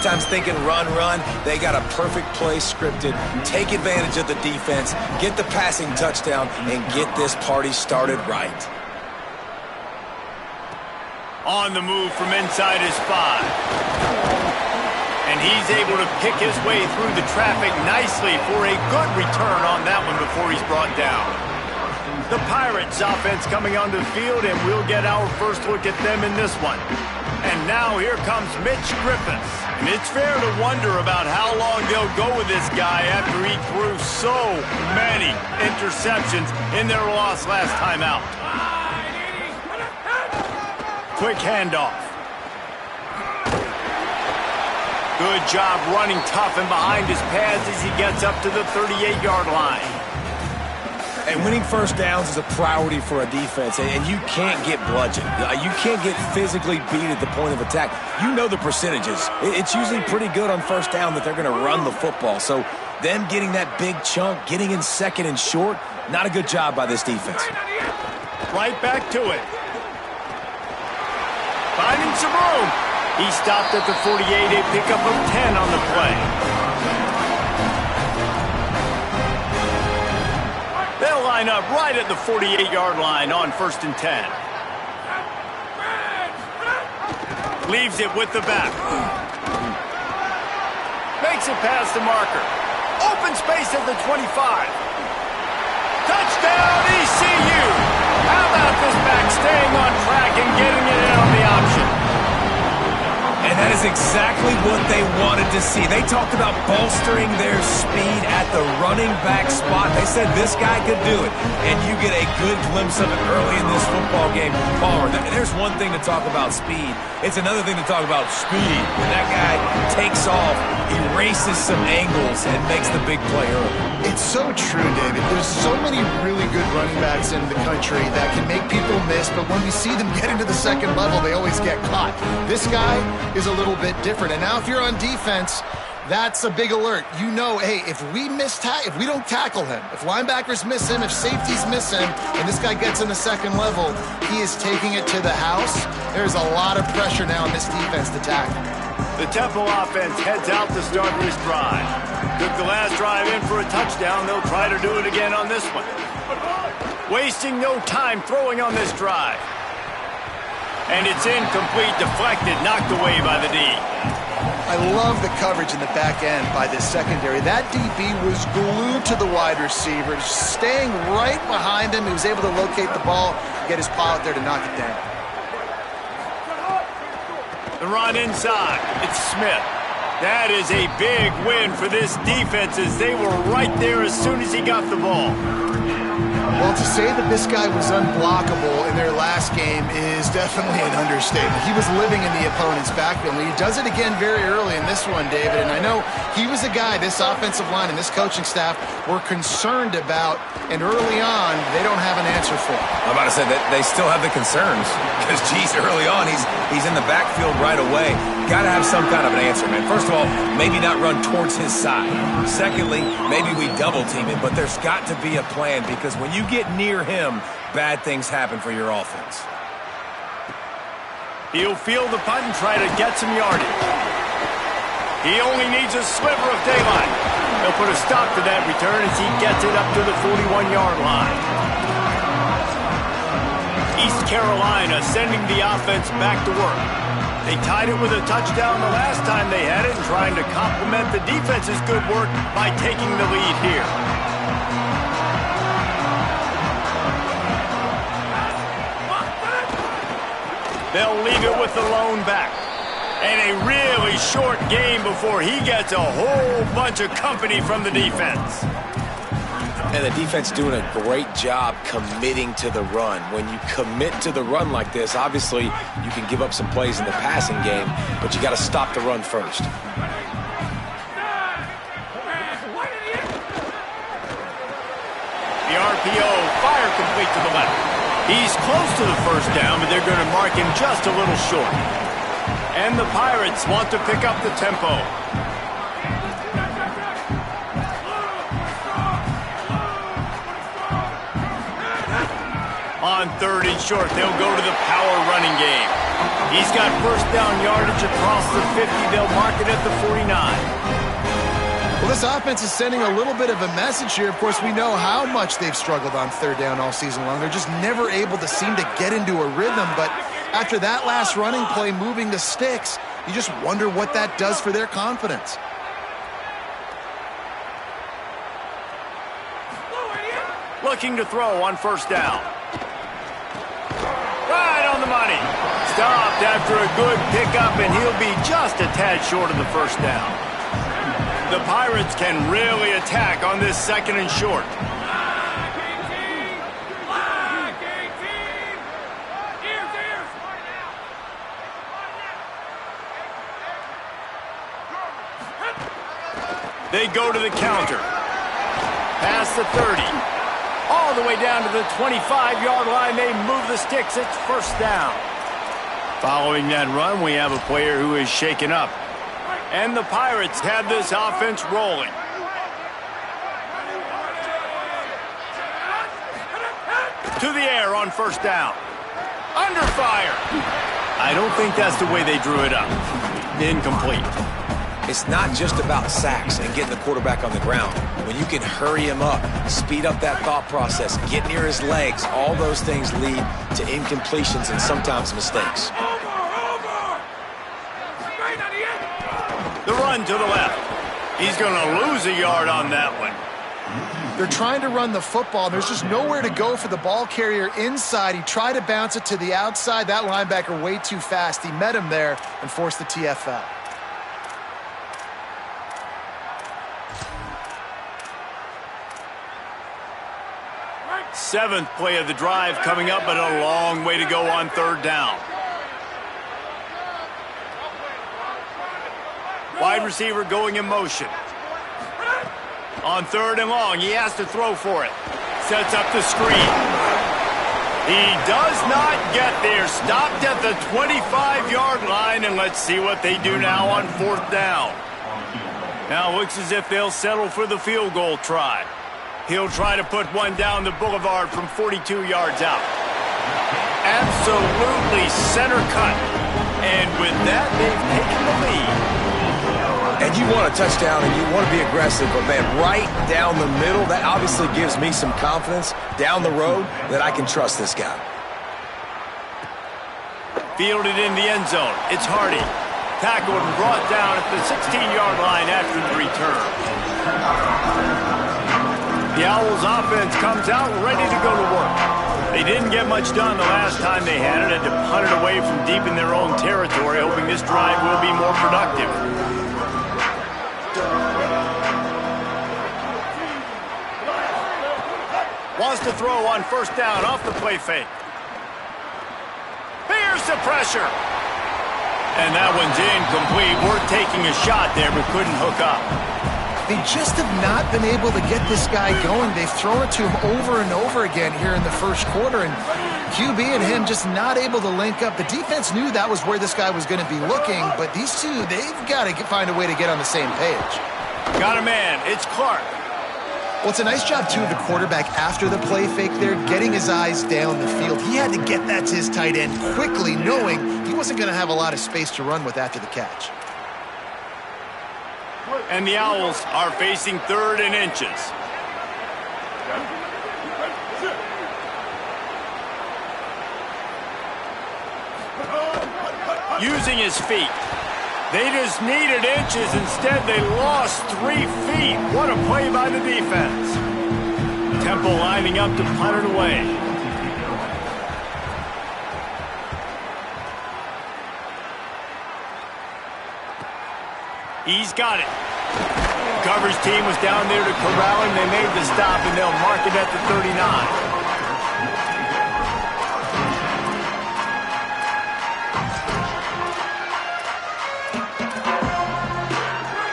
of times thinking run, they got a perfect play scripted, take advantage of the defense, get the passing touchdown, and get this party started right. On the move from inside his 5. And he's able to pick his way through the traffic nicely for a good return on that one before he's brought down. The Pirates offense coming onto the field, and we'll get our first look at them in this one. And now here comes Mitch Griffiths. And it's fair to wonder about how long they'll go with this guy after he threw so many interceptions in their loss last time out. Quick handoff. Good job running tough and behind his pads as he gets up to the 38-yard line. And winning first downs is a priority for a defense, and you can't get bludgeoned. You can't get physically beat at the point of attack. You know the percentages. It's usually pretty good on first down that they're going to run the football. So them getting that big chunk, getting in second and short, not a good job by this defense. Right back to it. Finding some room. He stopped at the 48, a pickup of 10 on the play. They'll line up right at the 48-yard line on 1st and 10. Leaves it with the back. Makes it past the marker. Open space at the 25. Touchdown, ECU! How about this back staying on track and getting it in on the option? And that is exactly what they wanted to see. They talked about bolstering their speed at the running back spot. They said this guy could do it, and you get a good glimpse of it early in this football game. Palmer, there's one thing to talk about speed. It's another thing to talk about speed. When that guy takes off, he races some angles and makes the big play early. It's so true, David. There's so many really good running backs in the country that can make people miss, but when we see them get into the second level, they always get caught. This guy is a little bit different. And now if you're on defense, that's a big alert. You know, hey, if we don't tackle him, if linebackers miss him, if safeties miss him, and this guy gets in the second level, he is taking it to the house. There's a lot of pressure now on this defense to tackle. The Temple offense heads out to start this drive. Took the last drive in for a touchdown. They'll try to do it again on this one. Wasting no time throwing on this drive. And it's incomplete, deflected, knocked away by the D. I love the coverage in the back end by this secondary. That DB was glued to the wide receiver, staying right behind him. He was able to locate the ball, get his paw out there to knock it down. The run inside. It's Smith. That is a big win for this defense as they were right there as soon as he got the ball. Well, to say that this guy was unblockable in their last game is definitely an understatement. He was living in the opponent's backfield. He does it again very early in this one, David. And I know he was a guy this offensive line and this coaching staff were concerned about. And early on, they don't have an answer for him. I'm about to say that they still have the concerns because, geez, early on, he's in the backfield right away. Got to have some kind of an answer, man. First of all, maybe not run towards his side. Secondly, maybe we double team him, but there's got to be a plan because when you get near him, bad things happen for your offense. He'll field the punt and try to get some yardage. He only needs a sliver of daylight. They'll put a stop to that return as he gets it up to the 41-yard line. East Carolina sending the offense back to work. They tied it with a touchdown the last time they had it and trying to complement the defense's good work by taking the lead here. They'll leave it with the lone back. And a really short game before he gets a whole bunch of company from the defense. And the defense doing a great job committing to the run. When you commit to the run like this, obviously you can give up some plays in the passing game, but you got to stop the run first. The RPO, fire complete to the left. He's close to the first down, but they're going to mark him just a little short. And the Pirates want to pick up the tempo. On 3rd and short, they'll go to the power running game. He's got first down yardage across the 50. They'll mark it at the 49. Well, this offense is sending a little bit of a message here. Of course, we know how much they've struggled on third down all season long. They're just never able to seem to get into a rhythm. But after that last running play moving the sticks, you just wonder what that does for their confidence. Looking to throw on first down. Right on the money. Stopped after a good pickup, and he'll be just a tad short of the first down. The Pirates can really attack on this second and short. They go to the counter. Past the 30. All the way down to the 25-yard line. They move the sticks. It's first down. Following that run, we have a player who is shaken up. And the Pirates have this offense rolling. To the air on first down. Under fire. I don't think that's the way they drew it up. Incomplete. It's not just about sacks and getting the quarterback on the ground. When you can hurry him up, speed up that thought process, get near his legs, all those things lead to incompletions and sometimes mistakes. The run to the left. He's going to lose a yard on that one. They're trying to run the football. There's just nowhere to go for the ball carrier inside. He tried to bounce it to the outside. That linebacker way too fast. He met him there and forced the TFL. Seventh play of the drive coming up, but a long way to go on third down. Wide receiver going in motion. On third and long, he has to throw for it. Sets up the screen. He does not get there. Stopped at the 25-yard line, and let's see what they do now on fourth down. Now looks as if they'll settle for the field goal try. He'll try to put one down the boulevard from 42 yards out. Absolutely center cut. And with that, they've taken the lead. And you want a touchdown and you want to be aggressive, but man, right down the middle, that obviously gives me some confidence down the road that I can trust this guy. Fielded in the end zone. It's Hardy. Tackled and brought down at the 16-yard line after the return. The Owls offense comes out ready to go to work. They didn't get much done the last time they had it, and to punt it away from deep in their own territory, hoping this drive will be more productive. Wants to throw on first down off the play fake. Here's the pressure. And that one's incomplete. Worth taking a shot there, but couldn't hook up. They just have not been able to get this guy going. They've thrown it to him over and over again here in the first quarter, and QB and him just not able to link up. The defense knew that was where this guy was going to be looking, but these two, they've got to find a way to get on the same page. Got a man. It's Clark. Well, it's a nice job, too, of the quarterback after the play fake there, getting his eyes down the field. He had to get that to his tight end quickly, knowing he wasn't going to have a lot of space to run with after the catch. And the Owls are facing third and inches. Using his feet. They just needed inches. Instead, they lost 3 feet. What a play by the defense. Temple lining up to punt it away. He's got it. Coverage team was down there to corral him. They made the stop, and they'll mark it at the 39.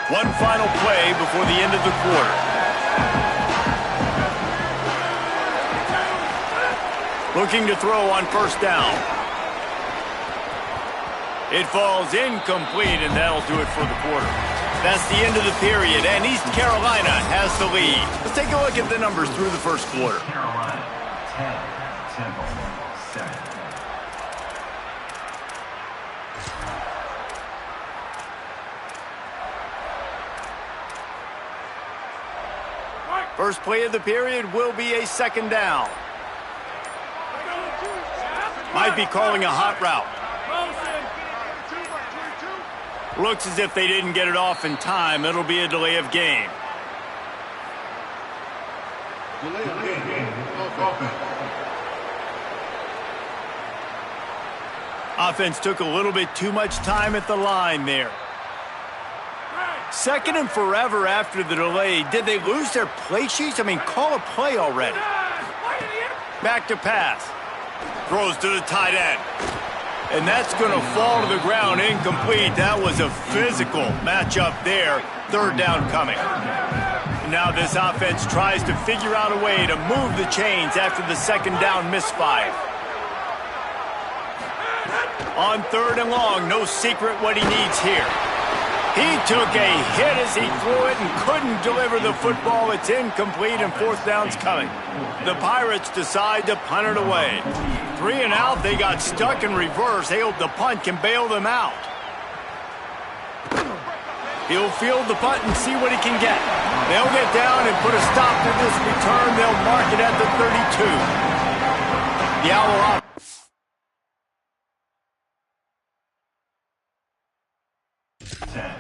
One final play before the end of the quarter. Looking to throw on first down. It falls incomplete, and that'll do it for the quarter. That's the end of the period, and East Carolina has the lead. Let's take a look at the numbers through the first quarter. Carolina, 10, Temple, 7. First play of the period will be a second down. Might be calling a hot route. Looks as if they didn't get it off in time. It'll be a delay of game. Delay of game. Offense took a little bit too much time at the line there. Second and forever after the delay. Did they lose their play sheets? I mean, call a play already. Back to pass. Throws to the tight end. And that's going to fall to the ground incomplete. That was a physical matchup there. Third down coming. Now this offense tries to figure out a way to move the chains after the second down misfire. On third and long, no secret what he needs here. He took a hit as he threw it and couldn't deliver the football. It's incomplete and fourth down's coming. The Pirates decide to punt it away. 3 and out, they got stuck in reverse. They hope the punt can bail them out. He'll field the punt and see what he can get. They'll get down and put a stop to this return. They'll mark it at the 32. The Owl up.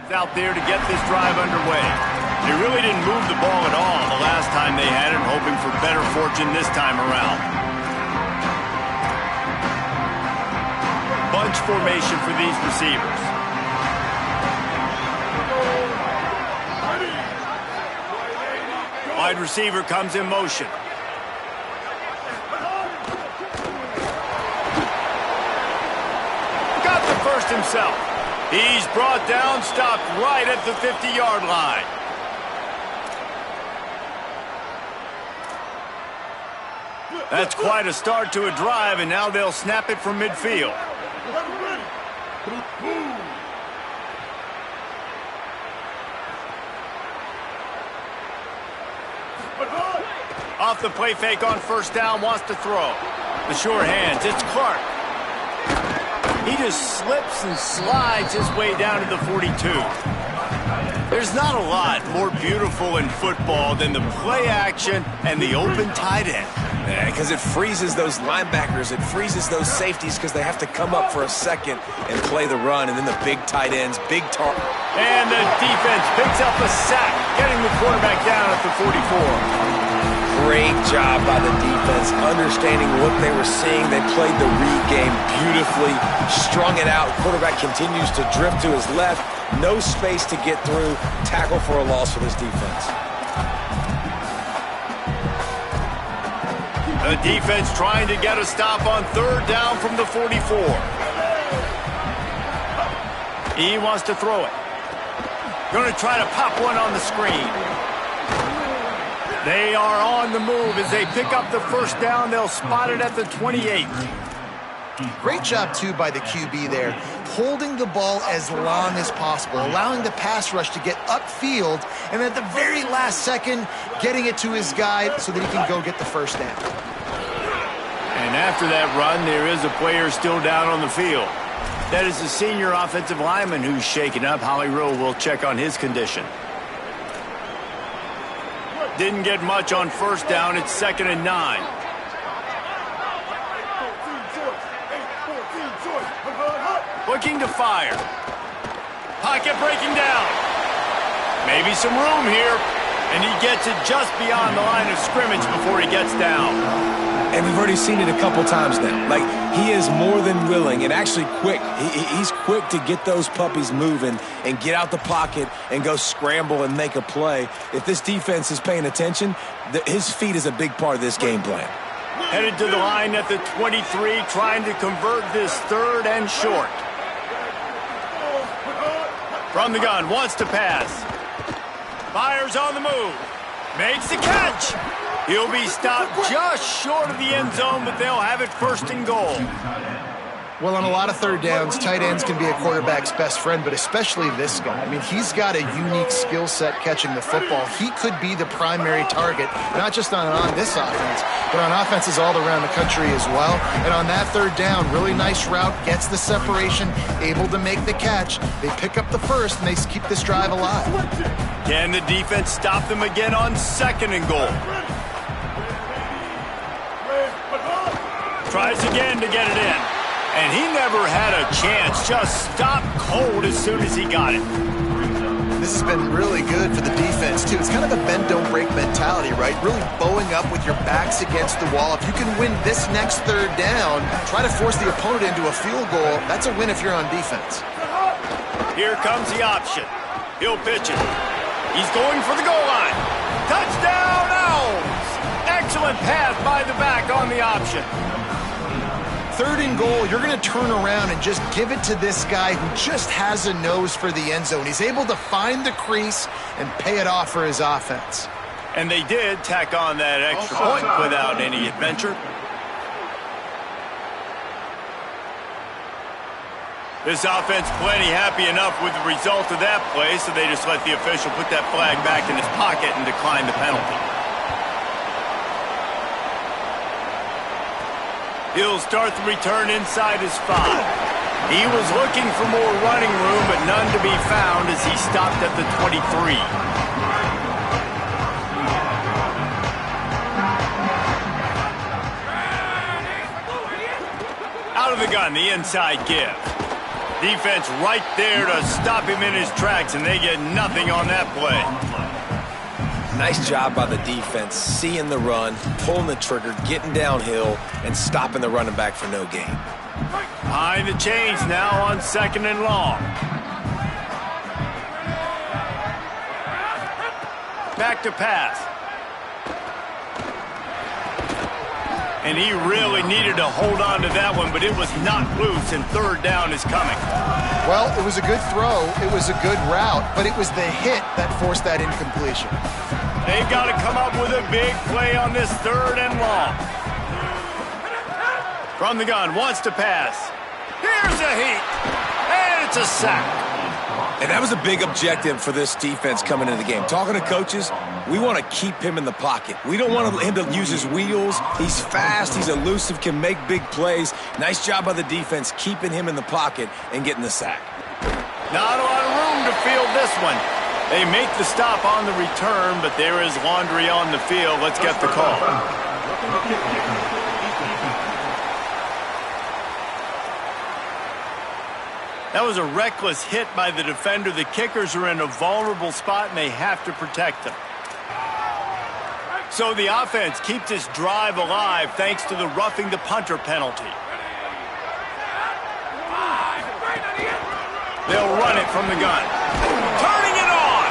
Out there to get this drive underway. They really didn't move the ball at all the last time they had it, hoping for better fortune this time around. Bunch formation for these receivers. Wide receiver comes in motion. Got the first himself. He's brought down, stopped right at the 50-yard line. That's quite a start to a drive, and now they'll snap it from midfield. Off the play fake on first down, wants to throw. The sure hands, it's Clark. He just slips and slides his way down to the 42. There's not a lot more beautiful in football than the play action and the open tight end. Because it freezes those linebackers. It freezes those safeties because they have to come up for a second and play the run. And then the big tight ends, big target. And the defense picks up a sack, getting the quarterback down at the 44. Great job by the defense, understanding what they were seeing. They played the read game beautifully, strung it out. Quarterback continues to drift to his left. No space to get through. Tackle for a loss for this defense. The defense trying to get a stop on third down from the 44. He wants to throw it. Going to try to pop one on the screen. They are on the move as they pick up the first down. They'll spot it at the 28. Great job, too, by the QB there, holding the ball as long as possible, allowing the pass rush to get upfield, and at the very last second, getting it to his guy so that he can go get the first down. And after that run, there is a player still down on the field. That is the senior offensive lineman who's shaken up. Holly Rowe will check on his condition. Didn't get much on first down. It's 2nd and 9. Looking to fire. Pocket breaking down. Maybe some room here. And he gets it just beyond the line of scrimmage before he gets down. And we've already seen it a couple times now. Like, he is more than willing and actually quick. He's quick to get those puppies moving and get out the pocket and go scramble and make a play. If this defense is paying attention, his feet is a big part of this game plan. Headed to the line at the 23, trying to convert this third and short. From the gun, wants to pass. Fires on the move. Makes the catch. He'll be stopped just short of the end zone, but they'll have it 1st and goal. Well, on a lot of third downs, tight ends can be a quarterback's best friend, but especially this guy. I mean, he's got a unique skill set catching the football. He could be the primary target, not just on this offense, but on offenses all around the country as well. And on that third down, really nice route, gets the separation, able to make the catch. They pick up the first, and they keep this drive alive. Can the defense stop them again on 2nd and goal? Tries again to get it in. And he never had a chance. Just stopped cold as soon as he got it. This has been really good for the defense, too. It's kind of a bend-don't-break mentality, right? Really bowing up with your backs against the wall. If you can win this next third down, try to force the opponent into a field goal, that's a win if you're on defense. Here comes the option. He'll pitch it. He's going for the goal line. Touchdown, Owls! Excellent pass by the back on the option. 3rd and goal, you're going to turn around and just give it to this guy who just has a nose for the end zone. He's able to find the crease and pay it off for his offense. And they did tack on that extra point without any adventure. This offense plenty happy enough with the result of that play, so they just let the official put that flag back in his pocket and decline the penalty. He'll start the return inside his 5. He was looking for more running room, but none to be found as he stopped at the 23. Out of the gun, the inside give. Defense right there to stop him in his tracks, and they get nothing on that play. Nice job by the defense, seeing the run, pulling the trigger, getting downhill, and stopping the running back for no gain. Behind the chains now on 2nd and long. Back to pass. And he really needed to hold on to that one, but it was not loose, and 3rd down is coming. Well, it was a good throw, it was a good route, but it was the hit that forced that incompletion. They've got to come up with a big play on this 3rd and long. From the gun, wants to pass. Here's a heat, and it's a sack. And that was a big objective for this defense coming into the game. Talking to coaches, we want to keep him in the pocket. We don't want him to use his wheels. He's fast, he's elusive, can make big plays. Nice job by the defense keeping him in the pocket and getting the sack. Not a lot of room to field this one. They make the stop on the return, but there is laundry on the field. Let's get the call. That was a reckless hit by the defender. The kickers are in a vulnerable spot, and they have to protect them. So the offense keeps this drive alive thanks to the roughing the punter penalty. They'll run it from the gun. Turning it on!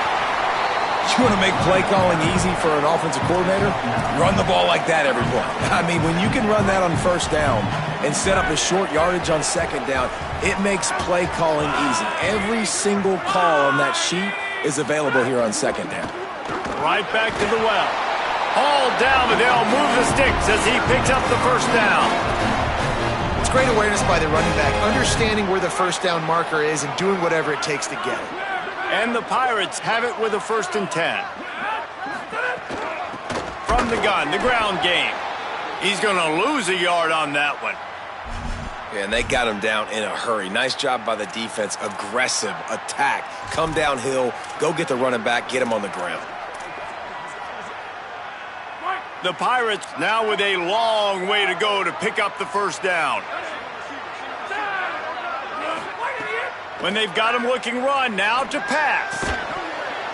You want to make play calling easy for an offensive coordinator? Run the ball like that every play. I mean, when you can run that on 1st down and set up a short yardage on 2nd down, it makes play calling easy. Every single call on that sheet is available here on 2nd down. Right back to the well. Hauled down, but they'll move the sticks as he picks up the 1st down. It's great awareness by the running back, understanding where the 1st down marker is and doing whatever it takes to get it. And the Pirates have it with a 1st and 10. From the gun, the ground game. He's going to lose a yard on that one. Yeah, and they got him down in a hurry. Nice job by the defense. Aggressive attack. Come downhill, go get the running back, get him on the ground. The Pirates now with a long way to go to pick up the 1st down. When they've got him looking run, now to pass.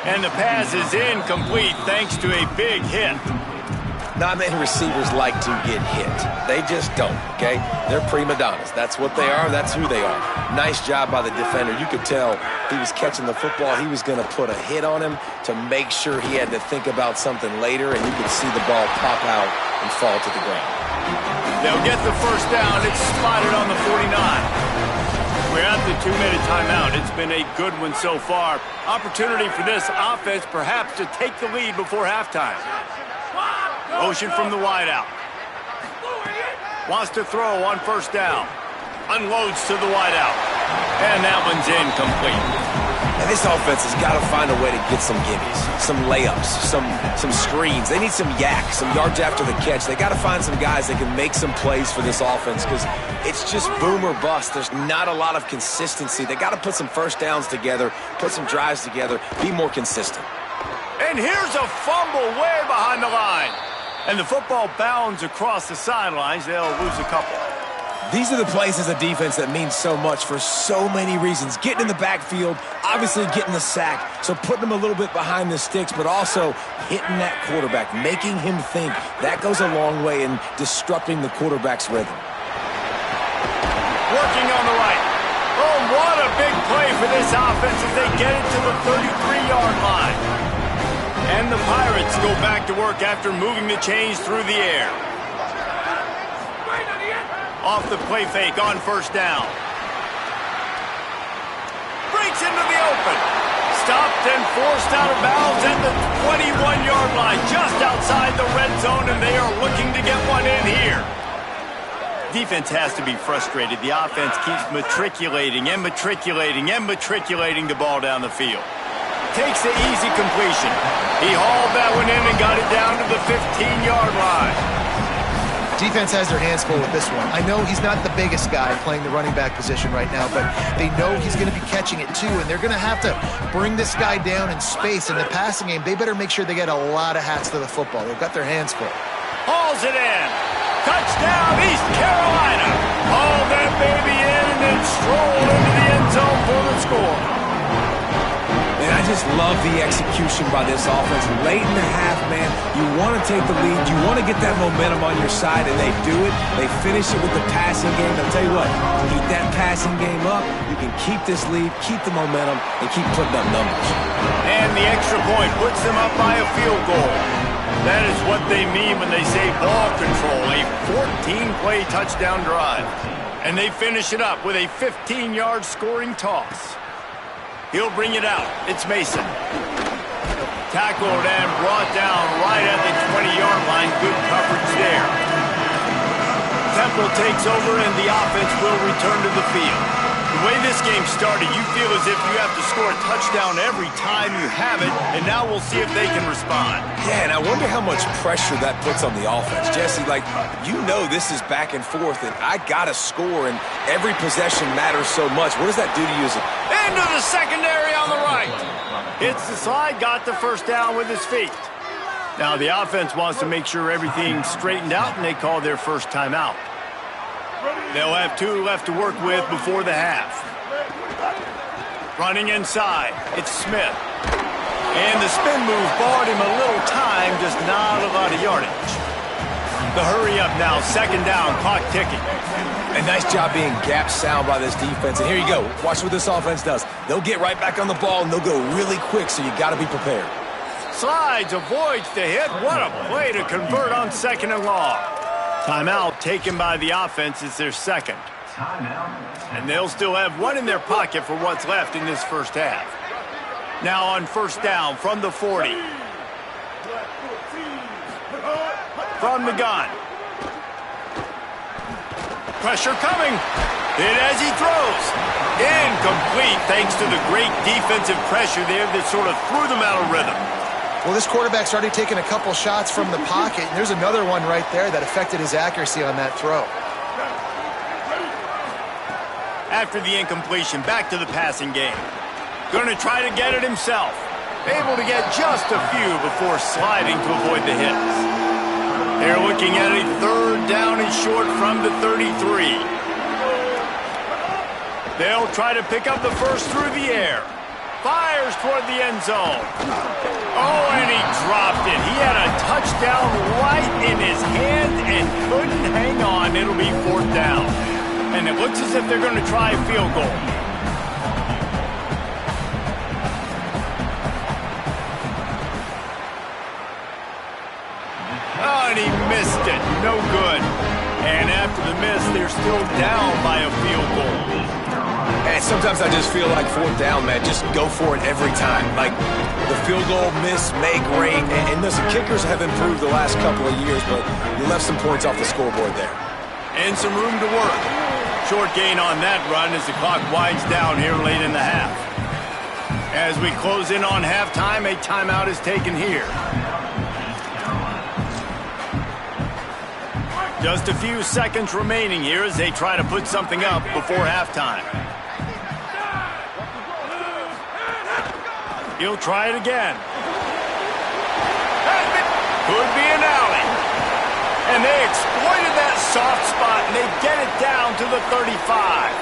And the pass is incomplete thanks to a big hit. Not many receivers like to get hit. They just don't, okay? They're prima donnas. That's what they are. That's who they are. Nice job by the defender. You could tell he was catching the football. He was going to put a hit on him to make sure he had to think about something later, and you could see the ball pop out and fall to the ground. They'll get the 1st down. It's spotted on the 49. We're at the 2-minute timeout. It's been a good one so far. Opportunity for this offense perhaps to take the lead before halftime. Motion from the wideout. Wants to throw on 1st down. Unloads to the wideout. And that one's incomplete. And this offense has got to find a way to get some gimmies, some layups, some screens. They need some yak, some yards after the catch. They got to find some guys that can make some plays for this offense because it's just boom or bust. There's not a lot of consistency. They got to put some first downs together, put some drives together, be more consistent. And here's a fumble way behind the line. And the football bounds across the sidelines. They'll lose a couple. These are the plays as a defense that mean so much for so many reasons. Getting in the backfield, obviously getting the sack, so putting them a little bit behind the sticks, but also hitting that quarterback, making him think. That goes a long way in disrupting the quarterback's rhythm. Working on the right. Oh, what a big play for this offense as they get it to the 33-yard line. And the Pirates go back to work after moving the chains through the air. Off the play fake on first down. Breaks into the open. Stopped and forced out of bounds at the 21-yard line, just outside the red zone, and they are looking to get one in here. Defense has to be frustrated. The offense keeps matriculating and matriculating and matriculating the ball down the field. Takes the easy completion. He hauled that one in and got it down to the 15-yard line. Defense has their hands full with this one. I know he's not the biggest guy playing the running back position right now, but they know he's going to be catching it too, and they're going to have to bring this guy down in space. In the passing game, they better make sure they get a lot of hats to the football. They've got their hands full. Hauls it in. Touchdown, East Carolina. Haul that baby in and then stroll into the end zone for the score. And I just love the execution by this offense. Late in the half, man, you want to take the lead. You want to get that momentum on your side, and they do it. They finish it with the passing game. I'll tell you what, keep that passing game up. You can keep this lead, keep the momentum, and keep putting up numbers. And the extra point puts them up by a field goal. That is what they mean when they say ball control, a 14-play touchdown drive. And they finish it up with a 15-yard scoring toss. He'll bring it out. It's Mason. Tackled and brought down right at the 20-yard line. Good coverage there. Temple takes over and the offense will return to the field. The way this game started, you feel as if you have to score a touchdown every time you have it, and now we'll see if they can respond. Yeah, and I wonder how much pressure that puts on the offense. Jesse, like, you know this is back and forth, and I got to score, and every possession matters so much. What does that do to you as a... Into the secondary on the right. Hits the slide, got the first down with his feet. Now the offense wants to make sure everything's straightened out, and they call their first timeout. They'll have 2 left to work with before the half. Running inside, it's Smith. And the spin move bought him a little time, just not a lot of yardage. The hurry up now, second down, clock ticking. A nice job being gap sound by this defense. And here you go. Watch what this offense does. They'll get right back on the ball, and they'll go really quick, so you got to be prepared. Slides, avoids the hit. What a play to convert on second and long. Timeout taken by the offense is their second. And they'll still have 1 in their pocket for what's left in this first half. Now on first down from the 40. From the gun. Pressure coming. Hit as he throws. Incomplete thanks to the great defensive pressure there that sort of threw them out of rhythm. Well, this quarterback's already taken a couple shots from the pocket, and there's another one right there that affected his accuracy on that throw. After the incompletion, back to the passing game. Going to try to get it himself. Able to get just a few before sliding to avoid the hits. They're looking at a third down and short from the 33. They'll try to pick up the first through the air. Fires toward the end zone. Oh, and he dropped it. He had a touchdown right in his hand and couldn't hang on. It'll be fourth down. And it looks as if they're going to try a field goal. Oh, and he missed it. No good. And after the miss, they're still down by a field goal. And sometimes I just feel like fourth down, man, just go for it every time. Like the field goal, miss, make, great. And listen, kickers have improved the last couple of years, but you left some points off the scoreboard there. And some room to work. Short gain on that run as the clock winds down here late in the half. As we close in on halftime, a timeout is taken here. Just a few seconds remaining here as they try to put something up before halftime. He'll try it again. Could be an alley. And they exploited that soft spot, and they get it down to the 35.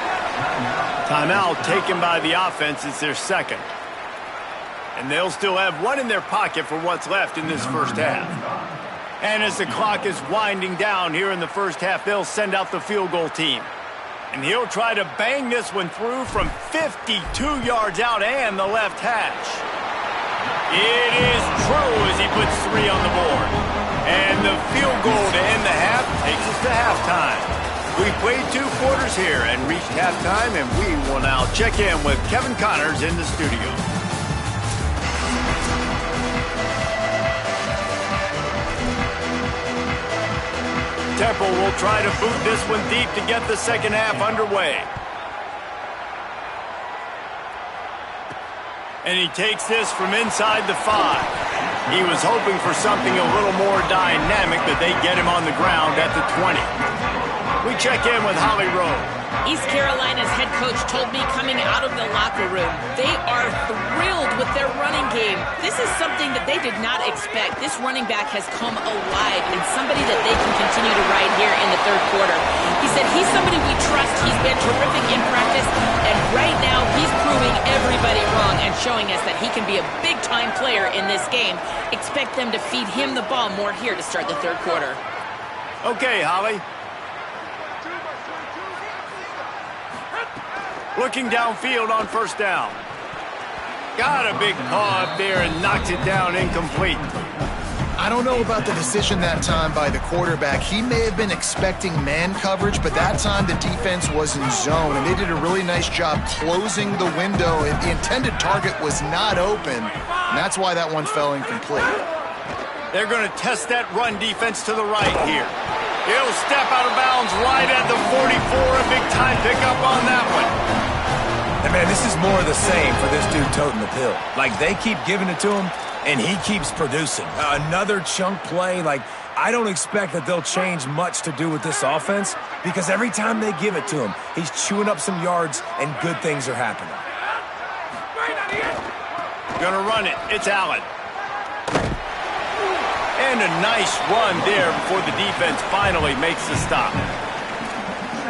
Timeout taken by the offense. It's their second. And they'll still have one in their pocket for what's left in this first half. And as the clock is winding down here in the first half, they'll send out the field goal team. And he'll try to bang this one through from 52 yards out and the left hash. It is true as he puts 3 on the board. And the field goal to end the half takes us to halftime. We played 2 quarters here and reached halftime, and we will now check in with Kevin Connors in the studio. Temple will try to boot this one deep to get the second half underway. And he takes this from inside the 5. He was hoping for something a little more dynamic, but they get him on the ground at the 20. We check in with Holly Rowe. East Carolina's head coach told me coming out of the locker room, they are thrilled with their running game. This is something that they did not expect. This running back has come alive and somebody that they can continue to ride here in the third quarter. He said he's somebody we trust. He's been terrific in practice, and right now he's proving everybody wrong and showing us that he can be a big-time player in this game. Expect them to feed him the ball more here to start the third quarter. Okay, Holly. Looking downfield on first down. Got a big paw up there and knocks it down incomplete. I don't know about the decision that time by the quarterback. He may have been expecting man coverage, but that time the defense was in zone, and they did a really nice job closing the window. The intended target was not open, and that's why that one fell incomplete. They're going to test that run defense to the right here. He'll step out of bounds right at the 44. A big-time pickup on that one. And, man, this is more of the same for this dude toting the pill. Like, they keep giving it to him, and he keeps producing. Another chunk play. Like, I don't expect that they'll change much to do with this offense because every time they give it to him, he's chewing up some yards, and good things are happening. Gonna run it. It's Allen. And a nice run there before the defense finally makes the stop.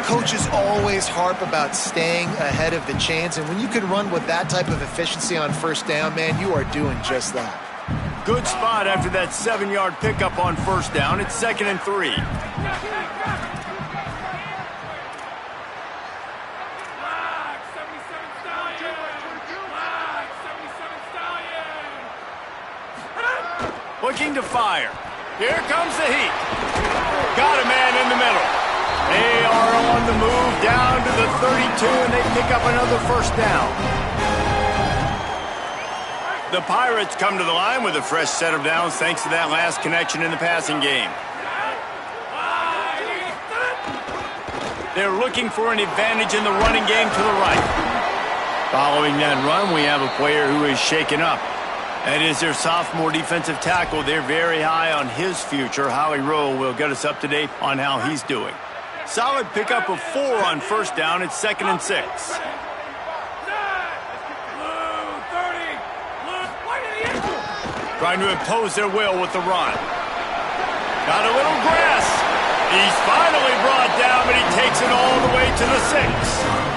Coaches always harp about staying ahead of the chains, and when you can run with that type of efficiency on first down, man, you are doing just that. Good spot after that 7-yard pickup on first down. It's 2nd and 3. Looking to fire. Here comes the heat. Got a man in the middle. They are on the move down to the 32, and they pick up another first down. The Pirates come to the line with a fresh set of downs thanks to that last connection in the passing game. They're looking for an advantage in the running game to the right. Following that run, we have a player who is shaken up. That is their sophomore defensive tackle. They're very high on his future. Holly Rowe will get us up to date on how he's doing. Solid pickup of 4 on first down. It's 2nd and 6. Trying to impose their will with the run. Got a little grass. He's finally brought down, but he takes it all the way to the 6.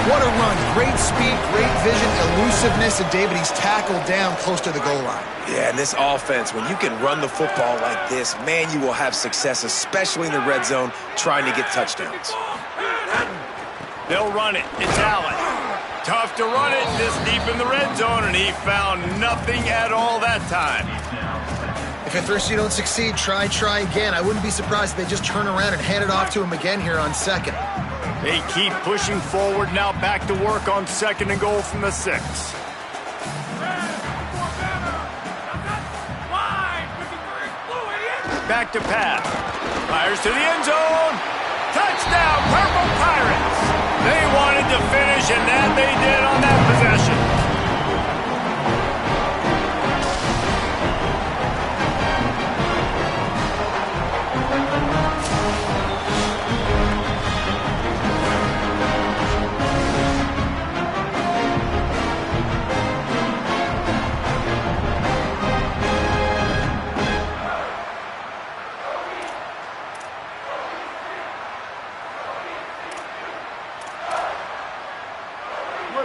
What a run. Great speed, great vision, elusiveness, and David, he's tackled down close to the goal line. Yeah, and this offense, when you can run the football like this, man, you will have success, especially in the red zone, trying to get touchdowns. They'll run it. It's Allen. Tough to run it this deep in the red zone, and he found nothing at all that time. If at first you don't succeed, try again. I wouldn't be surprised if they just turn around and hand it off to him again here on 2nd. They keep pushing forward, now back to work on 2nd and goal from the 6. Back to pass. Fires to the end zone. Touchdown, Purple Pirates! They wanted to finish, and that they did on that possession.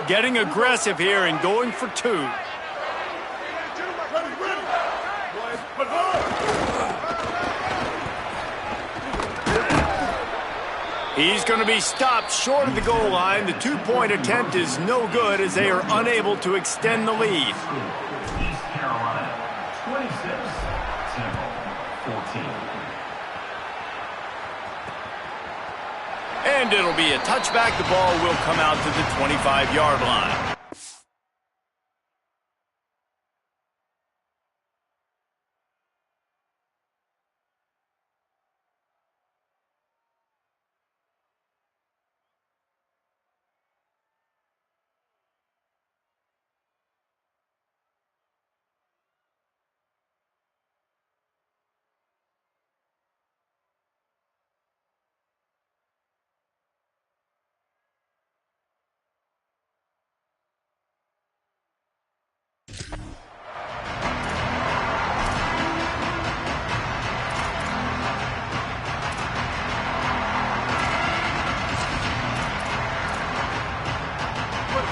Getting aggressive here and going for two. He's going to be stopped short of the goal line. The two-point attempt is no good as they are unable to extend the lead. East Carolina, 26, Temple, 14. And it'll be a touchback. The ball will come out to the 25-yard line.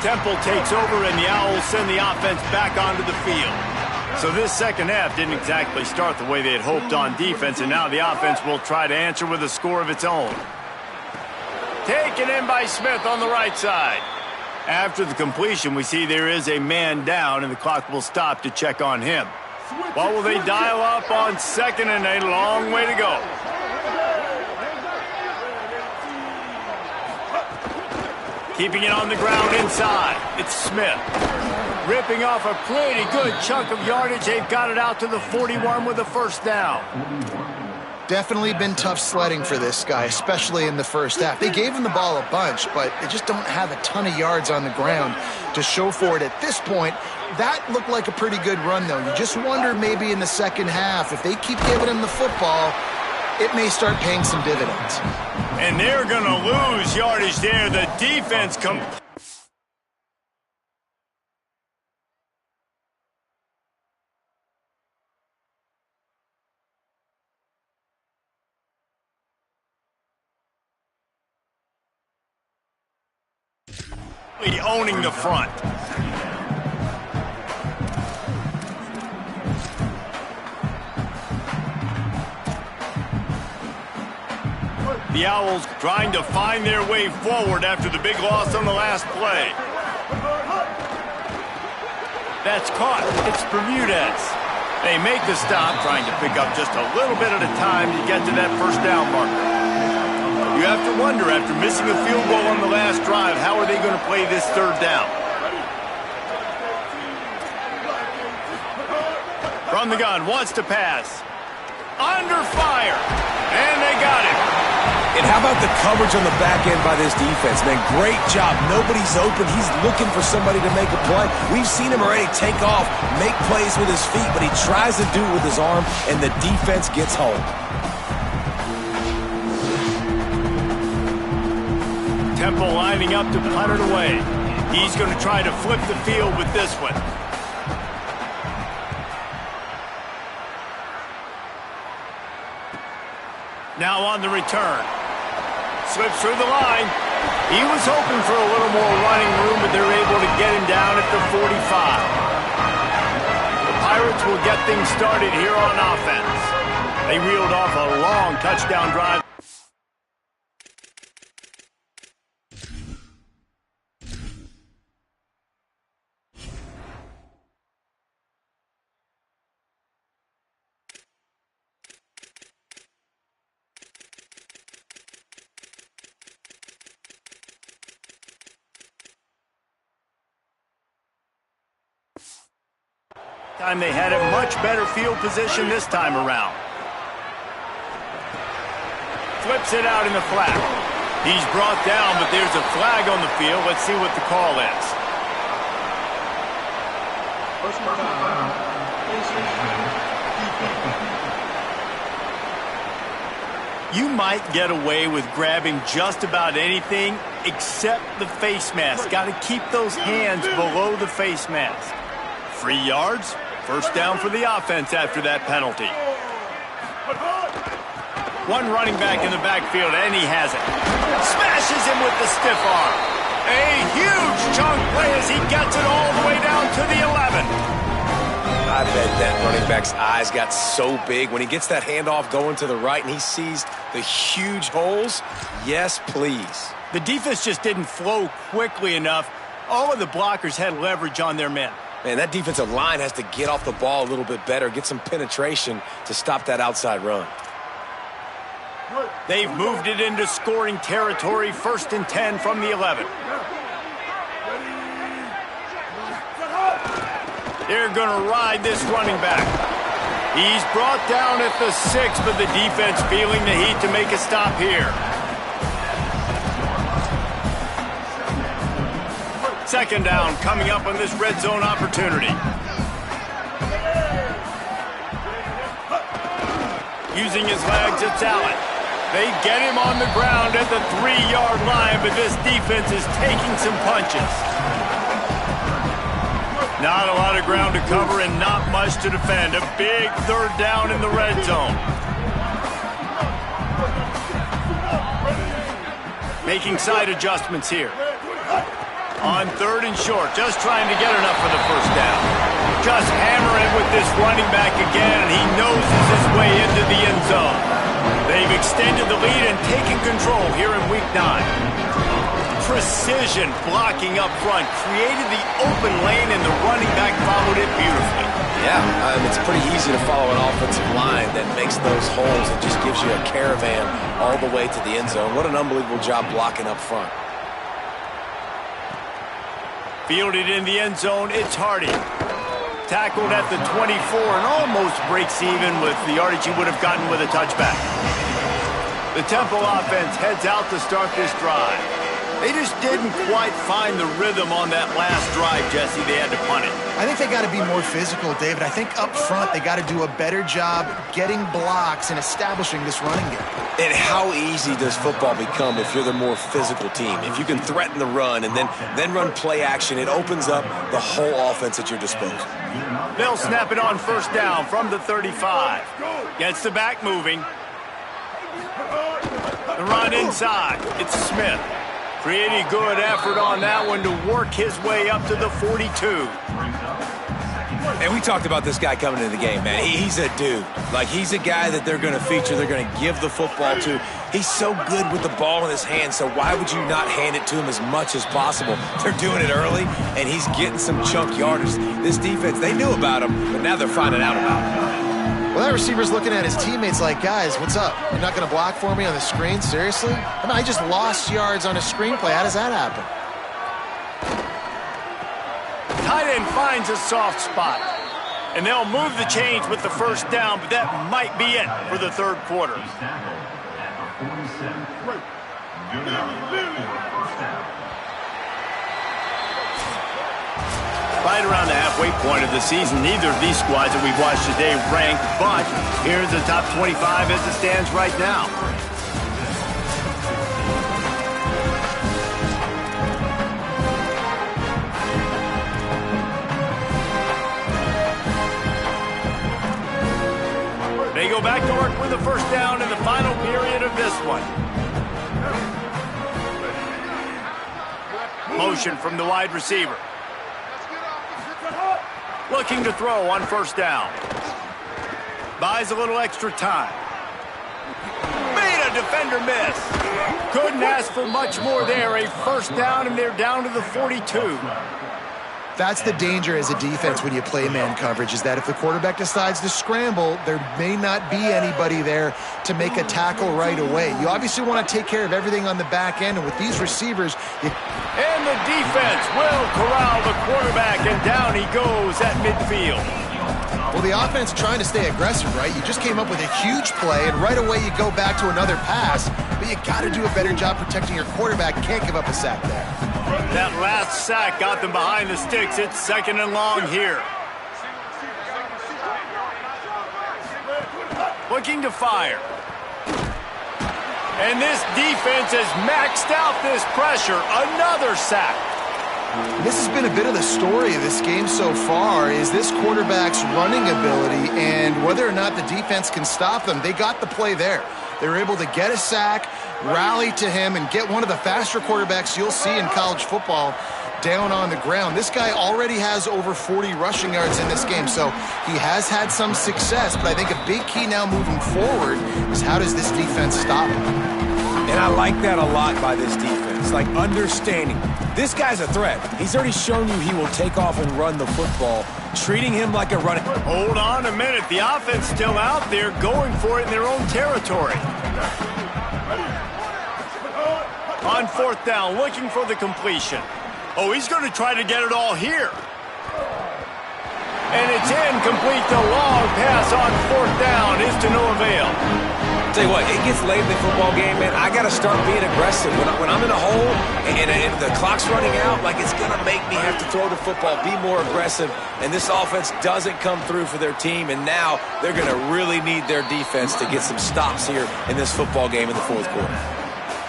Temple takes over, and the Owls send the offense back onto the field. So this second half didn't exactly start the way they had hoped on defense, and now the offense will try to answer with a score of its own. Taken in by Smith on the right side. After the completion, we see there is a man down, and the clock will stop to check on him. What will they dial up on second, and a long way to go? Keeping it on the ground inside. It's Smith. Ripping off a pretty good chunk of yardage. They've got it out to the 41 with a first down. Definitely been tough sledding for this guy, especially in the first half. They gave him the ball a bunch, but they just don't have a ton of yards on the ground to show for it at this point. That looked like a pretty good run, though. You just wonder maybe in the second half, if they keep giving him the football, it may start paying some dividends. And they're going to lose yardage there. The defense completely owning the front. The Owls trying to find their way forward after the big loss on the last play. That's caught. It's Bermudez. They make the stop, trying to pick up just a little bit at a time to get to that first down marker. You have to wonder, after missing a field goal on the last drive, how are they going to play this third down? From the gun, wants to pass. Under fire. And they got him. And how about the coverage on the back end by this defense, man? Great job. Nobody's open. He's looking for somebody to make a play. We've seen him already take off, make plays with his feet, but he tries to do it with his arm, and the defense gets home. Temple lining up to punt it away. He's going to try to flip the field with this one. Now on the return. Slips through the line. He was hoping for a little more running room, but they're able to get him down at the 45. The Pirates will get things started here on offense. They reeled off a long touchdown drive. Time they had a much better field position this time around. Flips it out in the flat. He's brought down, but there's a flag on the field. Let's see what the call is. You might get away with grabbing just about anything except the face mask. Got to keep those hands below the face mask. 3 yards, first down for the offense after that penalty. One running back in the backfield, and he has it. Smashes him with the stiff arm. A huge chunk play as he gets it all the way down to the 11. I bet that running back's eyes got so big when he gets that handoff going to the right and he sees the huge holes. Yes, please. The defense just didn't flow quickly enough. All of the blockers had leverage on their men. Man, that defensive line has to get off the ball a little bit better, get some penetration to stop that outside run. They've moved it into scoring territory, 1st and 10 from the 11. They're going to ride this running back. He's brought down at the 6, but the defense feeling the heat to make a stop here. Second down coming up on this red zone opportunity. Using his legs, it's Allen. They get him on the ground at the 3-yard line, but this defense is taking some punches. Not a lot of ground to cover and not much to defend. A big third down in the red zone. Making side adjustments here. On 3rd and short, just trying to get enough for the first down. Just hammering with this running back again, and he noses his way into the end zone. They've extended the lead and taken control here in Week 9. Precision blocking up front, created the open lane, and the running back followed it beautifully. Yeah, it's pretty easy to follow an offensive line that makes those holes and just gives you a caravan all the way to the end zone. What an unbelievable job blocking up front. Fielded in the end zone, it's Hardy. Tackled at the 24 and almost breaks even with the yardage he would have gotten with a touchback. The Temple offense heads out to start this drive. They just didn't quite find the rhythm on that last drive, Jesse. They had to punt it. I think they got to be more physical, David. I think up front they got to do a better job getting blocks and establishing this running game. And how easy does football become if you're the more physical team? If you can threaten the run and then run play action, it opens up the whole offense at your disposal. They'll snap it on first down from the 35. Gets the back moving. The run inside. It's Smith. Pretty good effort on that one to work his way up to the 42. And we talked about this guy coming into the game, man. He's a dude. Like, he's a guy that they're going to feature, they're going to give the football to. He's so good with the ball in his hand, so why would you not hand it to him as much as possible? They're doing it early, and he's getting some chunk yardage. This defense, they knew about him, but now they're finding out about him. Well, that receiver's looking at his teammates like, guys, what's up? You're not going to block for me on the screen? Seriously? I mean, I just lost yards on a screenplay. How does that happen? Tight end finds a soft spot. And they'll move the chains with the first down, but that might be it for the third quarter. Right around the halfway point of the season, neither of these squads that we've watched today ranked, but here's the top 25 as it stands right now. They go back to work with the first down in the final period of this one. Motion from the wide receiver. Looking to throw on first down. Buys a little extra time. Made a defender miss. Couldn't ask for much more there. A first down, and they're down to the 42. That's the danger as a defense when you play man coverage, is that if the quarterback decides to scramble, there may not be anybody there to make a tackle right away. You obviously want to take care of everything on the back end, and with these receivers... And the defense will corral the quarterback, and down he goes at midfield. Well, the offense trying to stay aggressive, right? You just came up with a huge play, and right away you go back to another pass, but you got to do a better job protecting your quarterback. Can't give up a sack there. That last sack got them behind the sticks. It's 2nd and long here. Looking to fire. And this defense has maxed out this pressure. Another sack. This has been a bit of the story of this game so far, is this quarterback's running ability and whether or not the defense can stop them. They got the play there. They were able to get a sack, rally to him, and get one of the faster quarterbacks you'll see in college football down on the ground. This guy already has over 40 rushing yards in this game, so he has had some success, but I think a big key now moving forward is how does this defense stop him? And I like that a lot by this defense, like understanding this guy's a threat. He's already shown you he will take off and run the football, treating him like a running. Hold on a minute. The offense still out there going for it in their own territory. On 4th down, looking for the completion. Oh, he's going to try to get it all here. And it's incomplete. The long pass on 4th down is to no avail. Tell you what, it gets late in the football game, man. I got to start being aggressive. When I'm in a hole and the clock's running out, like it's going to make me have to throw the football, be more aggressive. And this offense doesn't come through for their team, and now they're going to really need their defense to get some stops here in this football game in the 4th quarter.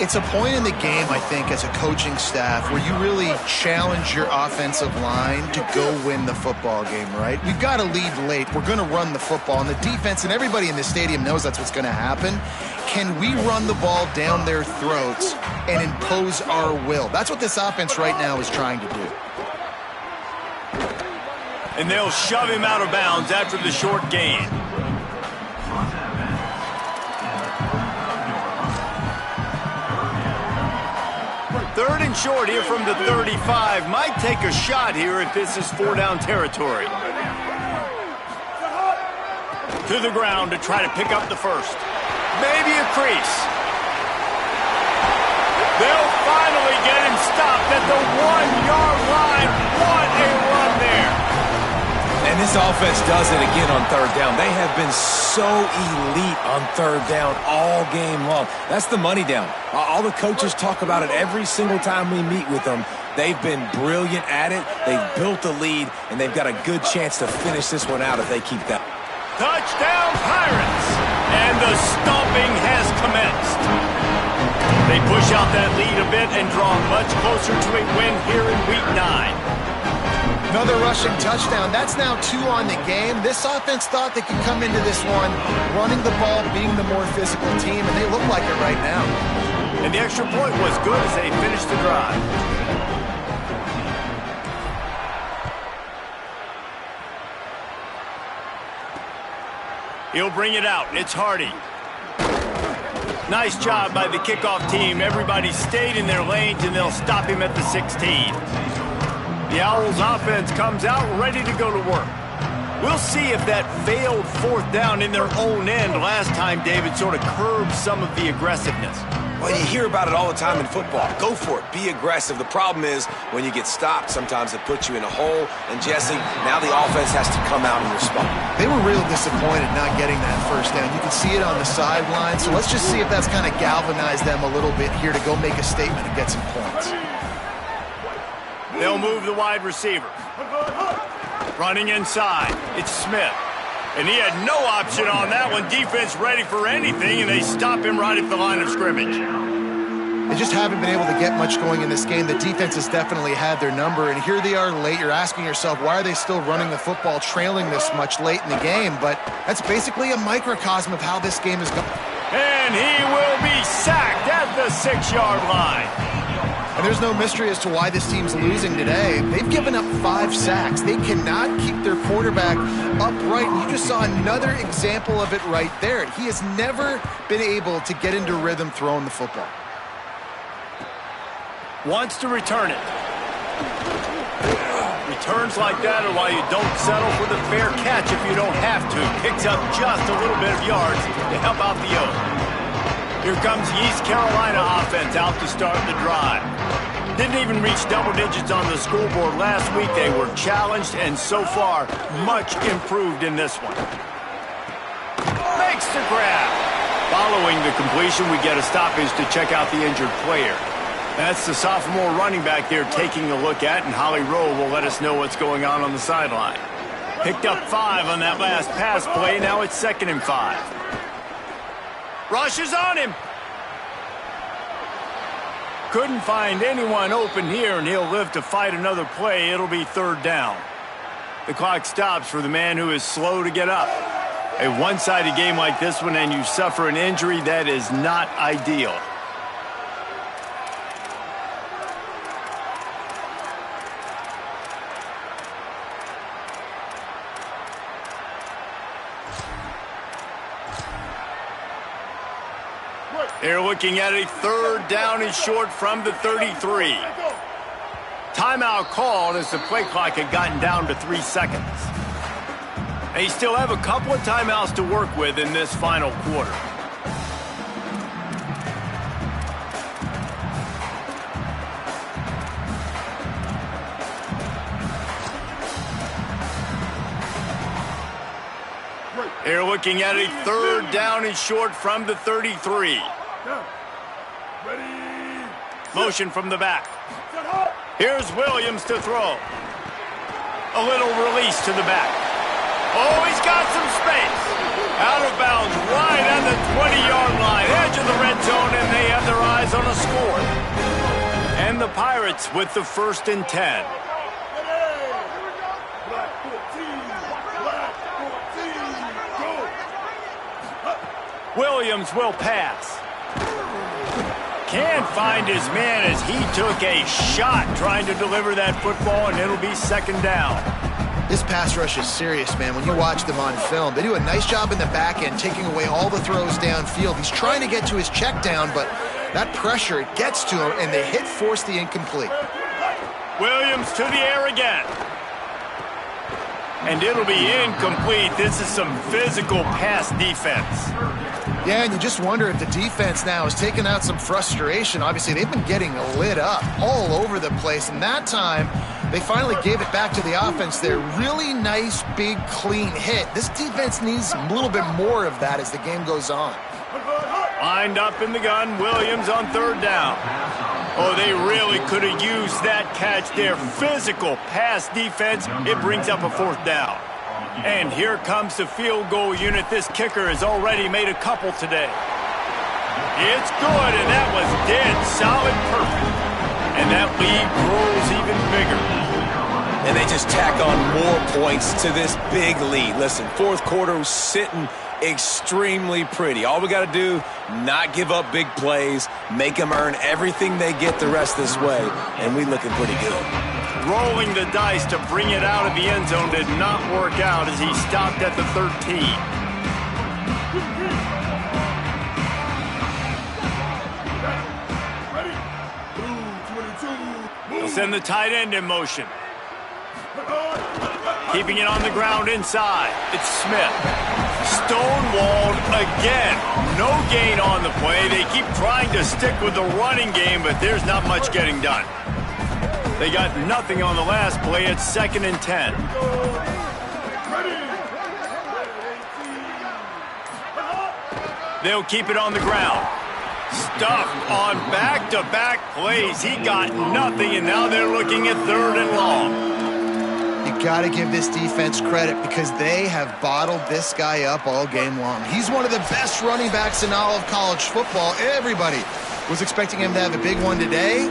It's a point in the game, I think, as a coaching staff where you really challenge your offensive line to go win the football game, right? We've got to lead late. We're going to run the football. And the defense and everybody in the stadium knows that's what's going to happen. Can we run the ball down their throats and impose our will? That's what this offense right now is trying to do. And they'll shove him out of bounds after the short gain. Third and short here from the 35. Might take a shot here if this is 4-down territory. To the ground to try to pick up the first. Maybe a crease. They'll finally get him stopped at the 1-yard line. What a run there. And this offense does it again on 3rd down. They have been so elite on 3rd down all game long. That's the money down. All the coaches talk about it every single time we meet with them. They've been brilliant at it. They've built a lead, and they've got a good chance to finish this one out if they keep that. Touchdown, Pirates! And the stomping has commenced. They push out that lead a bit and draw much closer to a win here in Week 9. Another rushing touchdown. That's now 2 on the game. This offense thought they could come into this one running the ball, being the more physical team, and they look like it right now. And the extra point was good as they finished the drive. He'll bring it out. It's Hardy. Nice job by the kickoff team. Everybody stayed in their lanes, and they'll stop him at the 16. The Owls offense comes out ready to go to work. We'll see if that failed 4th down in their own end last time, David, sort of curbed some of the aggressiveness. Well, you hear about it all the time in football. Go for it. Be aggressive. The problem is when you get stopped, sometimes it puts you in a hole. And, Jesse, now the offense has to come out and respond. They were real disappointed not getting that 1st down. You can see it on the sideline. So let's just see if that's kind of galvanized them a little bit here to go make a statement and get some points. They'll move the wide receiver. Running inside. It's Smith. And he had no option on that one. Defense ready for anything, and they stop him right at the line of scrimmage. They just haven't been able to get much going in this game. The defense has definitely had their number, and here they are late. You're asking yourself, why are they still running the football, trailing this much late in the game? But that's basically a microcosm of how this game is going. And he will be sacked at the 6-yard line. And there's no mystery as to why this team's losing today. They've given up 5 sacks. They cannot keep their quarterback upright. And you just saw another example of it right there. He has never been able to get into rhythm throwing the football. Wants to return it. Returns like that are why you don't settle for the fair catch if you don't have to. Picks up just a little bit of yards to help out the Oaks. Here comes the East Carolina offense out to start the drive. Didn't even reach double digits on the scoreboard last week. They were challenged and so far much improved in this one. Makes the grab. Following the completion, we get a stoppage to check out the injured player. That's the sophomore running back there taking a look at, and Holly Rowe will let us know what's going on the sideline. Picked up 5 on that last pass play. Now it's 2nd and 5. Rush is on him. Couldn't find anyone open here, and he'll live to fight another play. It'll be 3rd down. The clock stops for the man who is slow to get up. A one-sided game like this one and you suffer an injury, that is not ideal. They're looking at a 3rd down and short from the 33. Timeout called as the play clock had gotten down to 3 seconds. They still have a couple of timeouts to work with in this final quarter. They're looking at a 3rd down and short from the 33. Motion from the back. Here's Williams to throw. A little release to the back. Oh, he's got some space. Out of bounds right at the 20-yard line. Edge of the red zone, and they have their eyes on a score. And the Pirates with the 1st and 10. Williams will pass. Can't find his man as he took a shot trying to deliver that football, and it'll be 2nd down. This pass rush is serious, man. When you watch them on film, they do a nice job in the back end, taking away all the throws downfield. He's trying to get to his check down, but that pressure, it gets to him, and they force the incomplete. Williams to the air again. And it'll be incomplete. This is some physical pass defense. Yeah, and you just wonder if the defense now is taking out some frustration. Obviously, they've been getting lit up all over the place, and that time, they finally gave it back to the offense there. Really nice, big, clean hit. This defense needs a little bit more of that as the game goes on. Lined up in the gun, Williams on 3rd down. Oh, they really could have used that catch there. Physical pass defense, it brings up a 4th down. And here comes the field goal unit. This kicker has already made a couple today. It's good, and that was dead solid perfect. And that lead grows even bigger. And they just tack on more points to this big lead. Listen, 4th quarter was sitting extremely pretty. All we got to do, not give up big plays, make them earn everything they get the rest this way, and we looking pretty good. Rolling the dice to bring it out of the end zone did not work out as he stopped at the 13. They'll send the tight end in motion. Keeping it on the ground inside. It's Smith. Stonewalled again. No gain on the play. They keep trying to stick with the running game, but there's not much getting done. They got nothing on the last play. It's 2nd and 10. They'll keep it on the ground. Stuffed on back-to-back plays. He got nothing, and now they're looking at 3rd and long. You got to give this defense credit because they have bottled this guy up all game long. He's one of the best running backs in all of college football. Everybody was expecting him to have a big one today.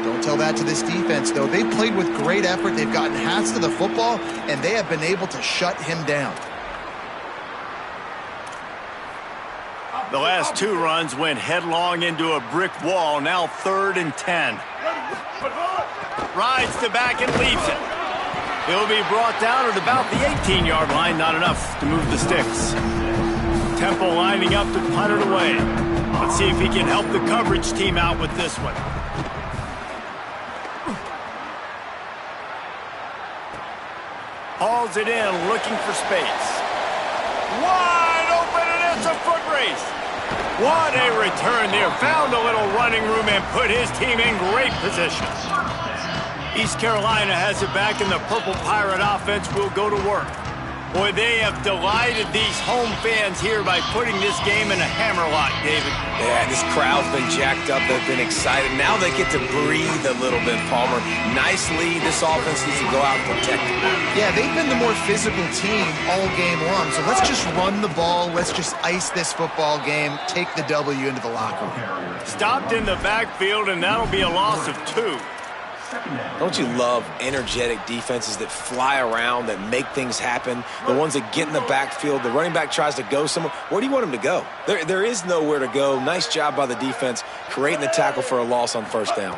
Don't tell that to this defense, though. They played with great effort. They've gotten hats to the football, and they have been able to shut him down. The last 2 runs went headlong into a brick wall. Now 3rd and 10. Rides the back and leaves it. He'll be brought down at about the 18-yard line. Not enough to move the sticks. Temple lining up to punt it away. Let's see if he can help the coverage team out with this one. Hauls it in, looking for space. Wide open, and it's a foot race. What a return there. Found a little running room and put his team in great position. East Carolina has it back, and the Purple Pirate offense will go to work. Boy, they have delighted these home fans here by putting this game in a hammerlock, David. Yeah, this crowd's been jacked up. They've been excited. Now they get to breathe a little bit, Palmer. Nice lead. This offense needs to go out and protect it. Yeah, they've been the more physical team all game long. So let's just run the ball. Let's just ice this football game. Take the W into the locker room. Stopped in the backfield, and that'll be a loss of 2. Don't you love energetic defenses that fly around, that make things happen? The ones that get in the backfield, the running back tries to go somewhere. Where do you want him to go? There is nowhere to go. Nice job by the defense, creating the tackle for a loss on first down.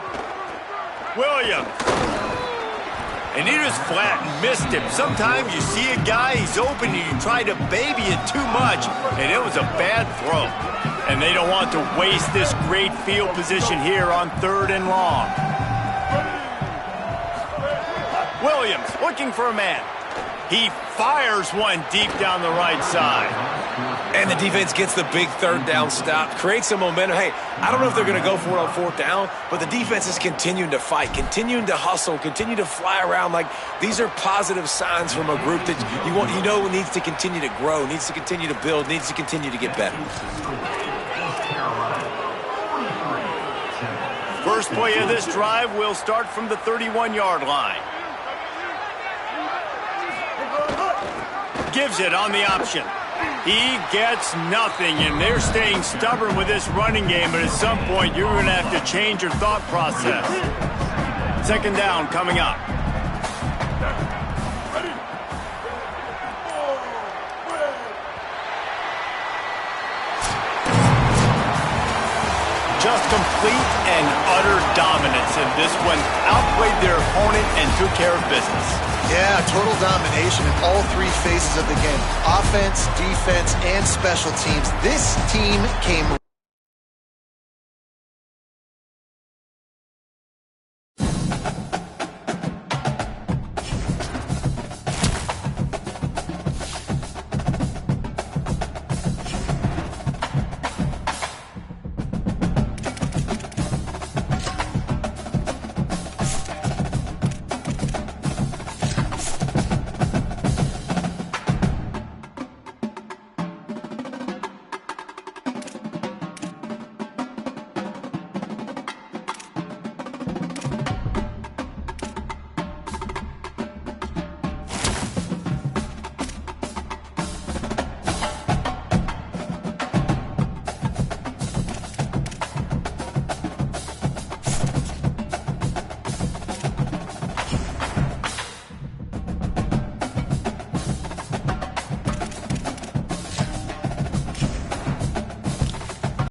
Williams. And he just flat missed him. Sometimes you see a guy, he's open, and you try to baby it too much, and it was a bad throw. And they don't want to waste this great field position here on 3rd and long. Williams looking for a man. He fires one deep down the right side. And the defense gets the big 3rd down stop, creates some momentum. Hey, I don't know if they're going to go for it on 4th down, but the defense is continuing to fight, continuing to hustle, continue to fly around. Like, these are positive signs from a group that you know needs to continue to grow, needs to continue to build, needs to continue to get better. First play of this drive will start from the 31-yard line. Gives it on the option. He gets nothing, and they're staying stubborn with this running game, but at some point you're going to have to change your thought process. 2nd down coming up. Just complete and utter dominance in this one. Outplayed their opponent and took care of business. Yeah, total domination in all 3 phases of the game. Offense, defense, and special teams. This team came